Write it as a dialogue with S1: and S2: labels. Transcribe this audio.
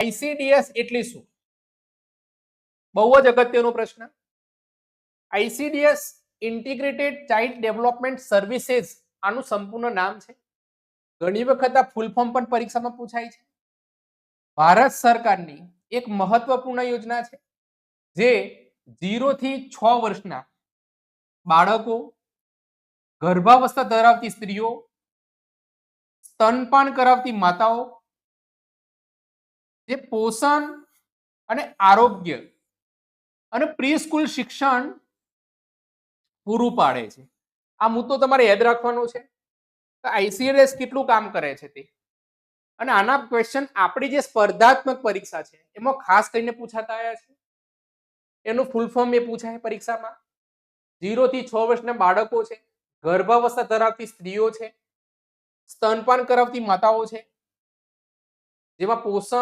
S1: ICDS એટલે શું? બહુ જ અગત્યનો પ્રશ્ન. ICDS integrated child development services આનું સંપૂર્ણ નામ છે. ઘણી વખત આ ફૂલ ફોર્મ પણ પરીક્ષામાં પૂછાય છે. ભારત સરકારની એક મહત્વપૂર્ણ યોજના છે જે 0 થી 6 વર્ષના બાળકો, ગર્ભાવસ્થા ધરાવતી સ્ત્રીઓ, સ્તનપાન કરાવતી માતાઓ, જે પોષણ અને આરોગ્ય અને પ્રી સ્કૂલ શિક્ષણ પૂરું પાડે છે. આ મુદ્દો તમારે યાદ રાખવાનો છે. આઈસીડીએસ કેટલું કામ કરે છે તે, અને આના ક્વેશ્ચન આપણી જે સ્પર્ધાત્મક પરીક્ષા છે એમાં ખાસ કરીને પૂછાતા આવ્યા છે. એનું ફૂલ ફોર્મ એ પૂછાય પરીક્ષામાં. 0 થી 6 વર્ષના બાળકો છે, ગર્ભાવસ્થા ધરાવતી સ્ત્રીઓ છે, સ્તનપાન કરાવતી માતાઓ છે, જેમાં પોષણ